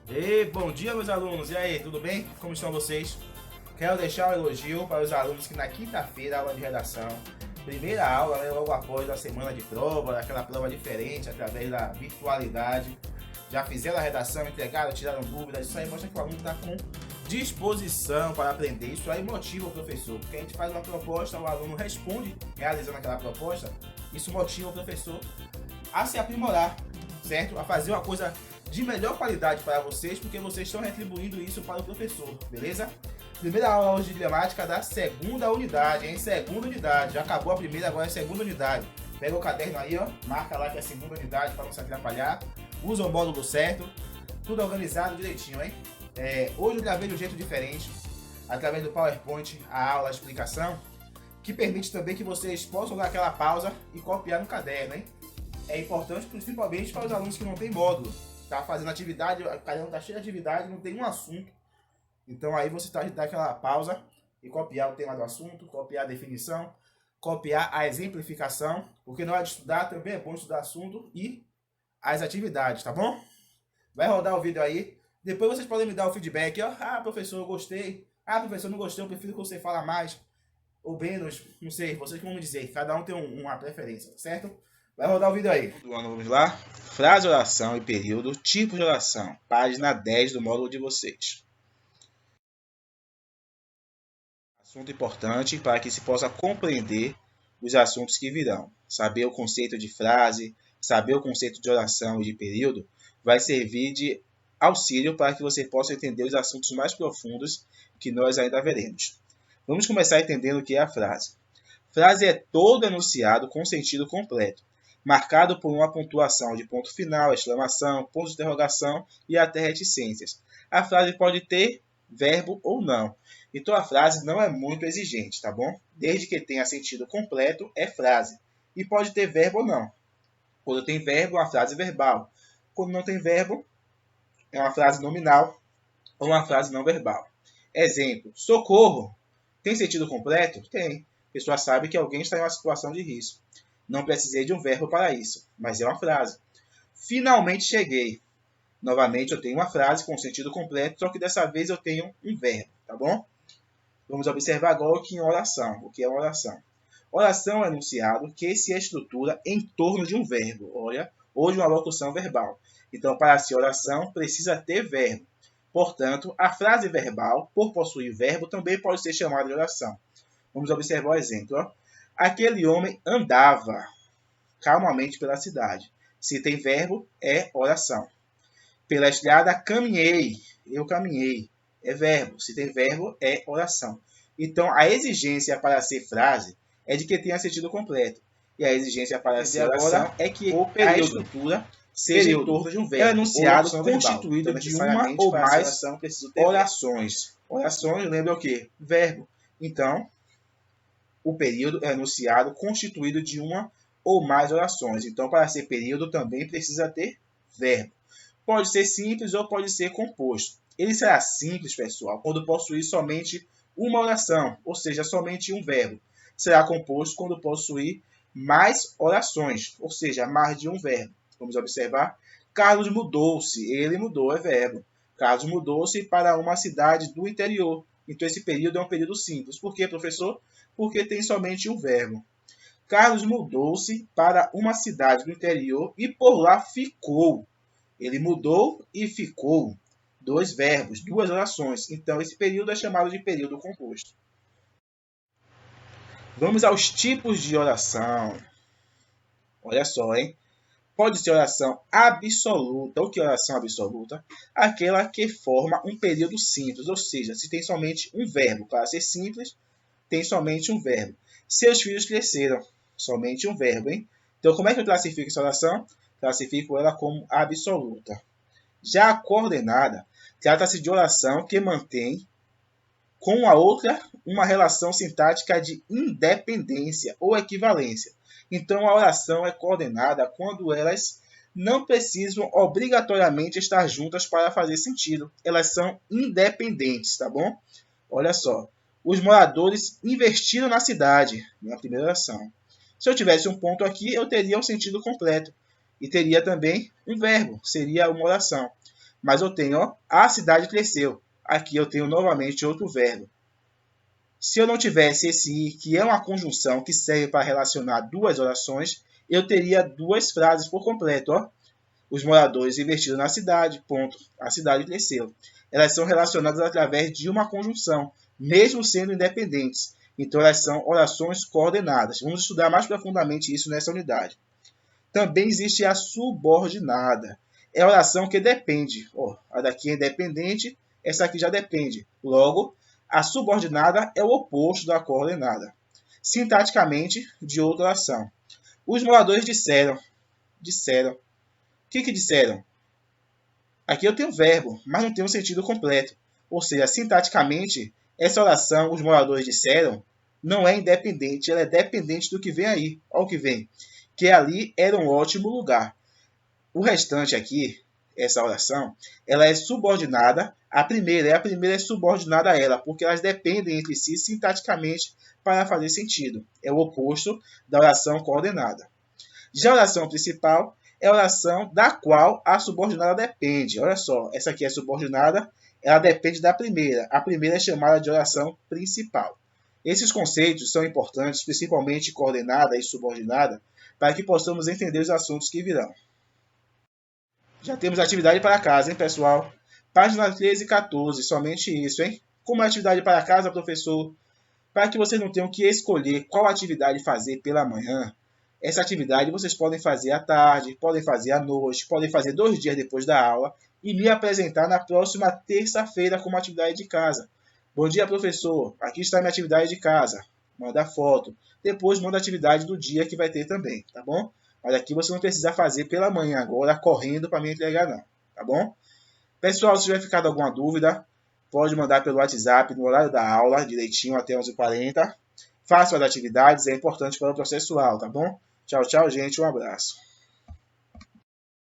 E bom dia, meus alunos. E aí, tudo bem? Como estão vocês? Quero deixar um elogio para os alunos que na quinta-feira, aula de redação, primeira aula, né, logo após a semana de prova, aquela prova diferente, através da virtualidade, já fizeram a redação, entregaram, tiraram dúvidas. Isso aí mostra que o aluno está com disposição para aprender. Isso aí motiva o professor, porque a gente faz uma proposta, o aluno responde realizando aquela proposta. Isso motiva o professor a se aprimorar, certo? A fazer uma coisa de melhor qualidade para vocês, porque vocês estão retribuindo isso para o professor, beleza? Primeira aula hoje de gramática da segunda unidade, hein? Segunda unidade, já acabou a primeira, agora é a segunda unidade. Pega o caderno aí, ó, marca lá que é a segunda unidade para não se atrapalhar. Usa o módulo certo, tudo organizado direitinho, hein? Hoje eu gravei de um jeito diferente, através do PowerPoint, a aula, a explicação, que permite também que vocês possam dar aquela pausa e copiar no caderno, hein? É importante principalmente para os alunos que não têm módulo. Tá fazendo atividade, o caderno tá cheio de atividade, não tem um assunto. Então aí você dá aquela pausa e copiar o tema do assunto, copiar a definição, copiar a exemplificação, porque na hora de estudar também é bom estudar assunto e as atividades, tá bom? Vai rodar o vídeo aí. Depois vocês podem me dar o feedback, ó. Ah, professor, eu gostei. Ah, professor, não gostei, eu prefiro que você fale mais ou menos, não sei, vocês que vão me dizer. Cada um tem uma preferência, certo? Vai rodar o vídeo aí. Vamos lá. Frase, oração e período, tipo de oração. Página 10 do módulo de vocês. Assunto importante para que se possa compreender os assuntos que virão. Saber o conceito de frase, saber o conceito de oração e de período vai servir de auxílio para que você possa entender os assuntos mais profundos que nós ainda veremos. Vamos começar entendendo o que é a frase. Frase é todo enunciado com sentido completo, marcado por uma pontuação de ponto final, exclamação, ponto de interrogação e até reticências. A frase pode ter verbo ou não. Então a frase não é muito exigente, tá bom? Desde que tenha sentido completo, é frase. E pode ter verbo ou não. Quando tem verbo, é uma frase verbal. Quando não tem verbo, é uma frase nominal ou uma frase não verbal. Exemplo, socorro. Tem sentido completo? Tem. A pessoa sabe que alguém está em uma situação de risco. Não precisei de um verbo para isso, mas é uma frase. Finalmente cheguei. Novamente eu tenho uma frase com sentido completo, só que dessa vez eu tenho um verbo, tá bom? Vamos observar agora o que é oração. O que é uma oração? Oração é enunciado que se estrutura em torno de um verbo, olha, ou de uma locução verbal. Então, para ser oração, precisa ter verbo. Portanto, a frase verbal, por possuir verbo, também pode ser chamada de oração. Vamos observar o exemplo. Ó. Aquele homem andava calmamente pela cidade. Se tem verbo, é oração. Pela estrada caminhei. Eu caminhei. É verbo. Se tem verbo, é oração. Então, a exigência para ser frase é de que tenha sentido completo. E a exigência para ser oração é que a estrutura seja em torno de um verbo. É enunciado constituído então, de uma ou mais orações. Orações, lembra o quê? Verbo. Então, o período é enunciado constituído de uma ou mais orações. Então, para ser período, também precisa ter verbo. Pode ser simples ou pode ser composto. Ele será simples, pessoal, quando possuir somente uma oração, ou seja, somente um verbo. Será composto quando possuir mais orações, ou seja, mais de um verbo. Vamos observar. Carlos mudou-se. Ele mudou, é verbo. Carlos mudou-se para uma cidade do interior. Então, esse período é um período simples. Por quê, professor? Porque tem somente um verbo. Carlos mudou-se para uma cidade do interior e por lá ficou. Ele mudou e ficou. Dois verbos, duas orações. Então, esse período é chamado de período composto. Vamos aos tipos de oração. Olha só, hein? Pode ser oração absoluta. O que é oração absoluta? Aquela que forma um período simples, ou seja, se tem somente um verbo. Para ser simples, tem somente um verbo. Seus filhos cresceram. Somente um verbo, hein? Então, como é que eu classifico essa oração? Classifico ela como absoluta. Já a coordenada trata-se de oração que mantém com a outra uma relação sintática de independência ou equivalência. Então, a oração é coordenada quando elas não precisam obrigatoriamente estar juntas para fazer sentido. Elas são independentes, tá bom? Olha só. Os moradores investiram na cidade, na primeira oração. Se eu tivesse um ponto aqui, eu teria um sentido completo. E teria também um verbo, seria uma oração. mas eu tenho, ó, a cidade cresceu. Aqui eu tenho novamente outro verbo. Se eu não tivesse esse ir, que é uma conjunção que serve para relacionar duas orações, eu teria duas frases por completo, ó. Os moradores investiram na cidade, ponto. A cidade cresceu. Elas são relacionadas através de uma conjunção, mesmo sendo independentes. Então, elas são orações coordenadas. Vamos estudar mais profundamente isso nessa unidade. Também existe a subordinada. É a oração que depende. Ó, a daqui é independente, essa aqui já depende. Logo, a subordinada é o oposto da coordenada. Sintaticamente, de outra oração. Os moradores disseram. O que disseram? Aqui eu tenho verbo, mas não tem um sentido completo. Ou seja, sintaticamente, essa oração, os moradores disseram, não é independente, ela é dependente do que vem aí. Olha o que vem. Que ali era um ótimo lugar. O restante aqui, essa oração, ela é subordinada à primeira. A primeira é subordinada a ela, porque elas dependem entre si sintaticamente para fazer sentido. É o oposto da oração coordenada. Já a oração principal é a oração da qual a subordinada depende. Olha só, essa aqui é subordinada, ela depende da primeira. A primeira é chamada de oração principal. Esses conceitos são importantes, principalmente coordenada e subordinada, para que possamos entender os assuntos que virão. Já temos atividade para casa, hein, pessoal? Página 13 e 14, somente isso, hein? Como é atividade para casa, professor? Para que vocês não tenham que escolher qual atividade fazer pela manhã, essa atividade vocês podem fazer à tarde, podem fazer à noite, podem fazer 2 dias depois da aula e me apresentar na próxima terça-feira como atividade de casa. Bom dia, professor. Aqui está a minha atividade de casa. Manda foto. Depois manda a atividade do dia que vai ter também, tá bom? Mas aqui você não precisa fazer pela manhã agora, correndo para me entregar não, tá bom? Pessoal, se tiver ficado alguma dúvida, pode mandar pelo WhatsApp no horário da aula, direitinho até 11h40. Faça as atividades, é importante para o processual, tá bom? Tchau, tchau, gente. Um abraço.